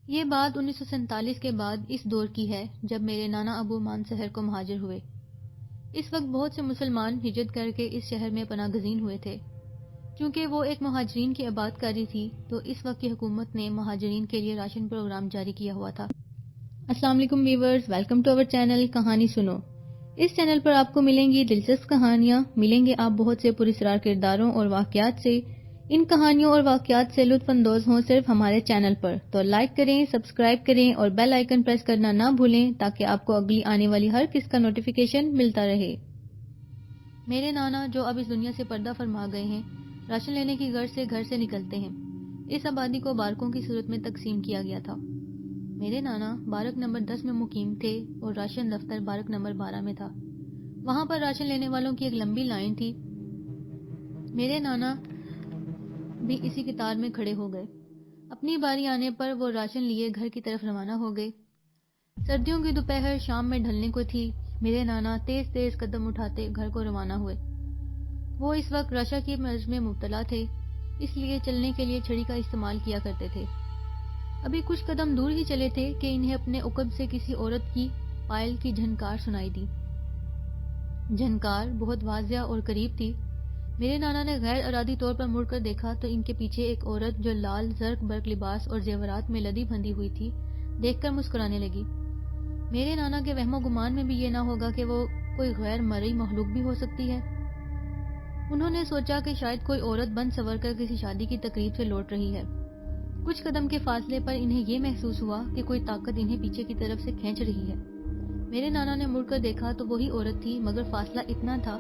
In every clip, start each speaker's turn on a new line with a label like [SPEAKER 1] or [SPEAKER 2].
[SPEAKER 1] یہ بات 1947 کے بعد اس دور کی ہے جب میرے نانا ابو مانسہر کو مہاجر ہوئے۔ اس وقت بہت سے مسلمان ہجرت کر کے اس شہر میں پناہ گزین ہوئے تھے۔ چونکہ وہ ایک مہاجرین کی آباد کاری تھی تو اس وقت کی حکومت نے مہاجرین کے لیے راشن پروگرام جاری کیا ہوا تھا۔ السلام علیکم viewers, welcome to our channel Kahani Suno. Us channel پر آپ کو ملیں گی دلچسپ کہانیاں، ملیں گے آپ بہت سے پراسرار کرداروں اور واقعات سے۔ ان کہانیوں اور واقعات سے لطف اندوز ہوں صرف ہمارے چینل پر، تو لائک کریں، سبسکرائب کریں اور بیل آئیکن پریس کرنا نہ بھولیں تاکہ آپ کو اگلی آنے والی ہر قسط کا نوٹیفیکیشن ملتا رہے۔ میرے نانا جو اب اس دنیا سے پردہ فرما گئے ہیں، راشن لینے کی غرض سے گھر سے نکلتے ہیں۔ اس آبادی کو بارکوں کی صورت میں تقسیم کیا گیا تھا۔ میرے نانا بارک نمبر 10 میں مقیم تھے اور راشن دفتر بارک نمبر 12 میں تھا۔ وہاں پر راشن لینے والوں کی ایک لمبی لائن تھی۔ میرے نانا بھی اسی قطار میں کھڑے ہو گئے۔ اپنی باری آنے پر وہ راشن لیے گھر کی طرف روانہ ہو گئے۔ سردیوں کی دوپہر شام میں ڈھلنے کو تھی۔ میرے نانا تیز تیز قدم اٹھاتے گھر کو روانہ ہوئے۔ وہ اس وقت رشا کی مرض میں مبتلا تھے، اس لیے چلنے کے لیے چھڑی کا استعمال کیا کرتے تھے۔ ابھی کچھ قدم دور ہی چلے تھے کہ انہیں اپنے عقب سے کسی عورت کی پائل کی جھنکار سنائی دی۔ جھنکار بہت واضح اور قریب تھی۔ میرے نانا نے غیر ارادی طور پر مڑ کر دیکھا تو ان کے پیچھے ایک عورت جو لال زرق برق لباس اور زیورات میں لدی بندھی ہوئی تھی دیکھ کر مسکرانے لگی۔ میرے نانا کے وہم و گمان میں بھی یہ نہ ہوگا کہ وہ کوئی غیر مرئی مخلوق بھی ہو سکتی ہے۔ انہوں نے سوچا کہ شاید کوئی عورت بن سنور کر کسی شادی کی تقریب سے لوٹ رہی ہے۔ کچھ قدم کے فاصلے پر انہیں یہ محسوس ہوا کہ کوئی طاقت انہیں پیچھے کی طرف سے کھینچ رہی ہے۔ میرے نانا نے مڑ کر دیکھا تو وہی عورت تھی، مگر فاصلہ اتنا تھا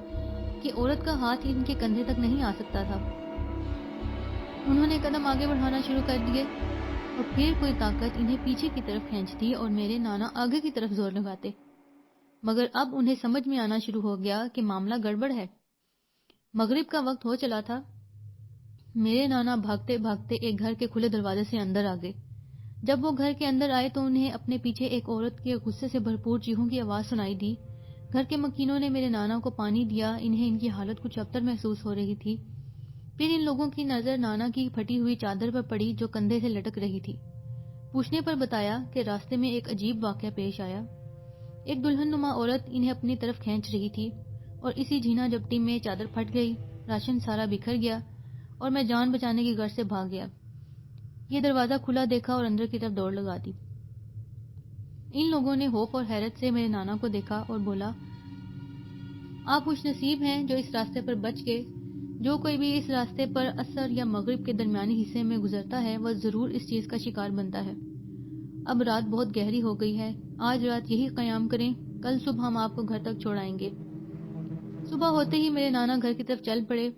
[SPEAKER 1] کہ عورت کا ہاتھ ان کے کندھے تک نہیں آ سکتا تھا۔ انہوں نے قدم آگے بڑھانا شروع کر دیے اور پھر کوئی طاقت انہیں پیچھے کی طرف کھینچتی اور میرے نانا آگے کی طرف زور لگاتے۔ مگر اب انہیں سمجھ میں آنا شروع ہو گیا کہ معاملہ گڑبڑ ہے۔ مغرب کا وقت ہو چلا تھا۔ میرے نانا بھاگتے بھاگتے ایک گھر کے کھلے دروازے سے اندر آ گئے۔ جب وہ گھر کے اندر آئے تو انہیں اپنے پیچھے ایک عورت کے غصے سے بھرپور چیخوں کی آواز سنائی دی۔ گھر کے مکینوں نے میرے نانا کو پانی دیا۔ انہیں ان کی حالت کچھ ابتر محسوس ہو رہی تھی۔ پھر ان لوگوں کی نظر نانا کی پھٹی ہوئی چادر پر پڑی جو کندھے سے لٹک رہی تھی۔ پوچھنے پر بتایا کہ راستے میں ایک عجیب واقعہ پیش آیا۔ ایک دلہن نما عورت انہیں اپنی طرف کھینچ رہی تھی اور اسی جھینا جپٹی میں چادر پھٹ گئی، راشن سارا بکھر گیا اور میں جان بچانے کی غرض سے بھاگ گیا۔ یہ دروازہ کھلا دیکھا اور اندر کی طرف دوڑ لگا دی۔ ان لوگوں نے خوف اور حیرت سے میرے نانا کو دیکھا اور بولا، آپ خوش نصیب ہیں جو اس راستے پر بچ گئے۔ جو کوئی بھی اس راستے پر عصر یا مغرب کے درمیانی حصے میں گزرتا ہے وہ ضرور اس چیز کا شکار بنتا ہے۔ اب رات بہت گہری ہو گئی ہے، آج رات یہی قیام کریں، کل صبح ہم آپ کو گھر تک چھوڑائیں گے۔ صبح ہوتے ہی میرے نانا گھر کی طرف چل پڑے۔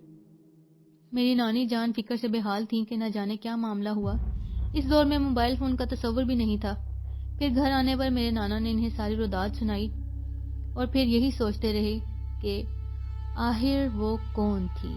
[SPEAKER 1] میری نانی جان فکر سے بے حال تھیں کہ نہ جانے کیا معاملہ ہوا۔ اس دور میں موبائل فون کا تصور بھی نہیں تھا۔ پھر گھر آنے پر میرے نانا نے انہیں ساری روداد سنائی اور پھر یہی سوچتے رہے کہ آخر وہ کون تھی۔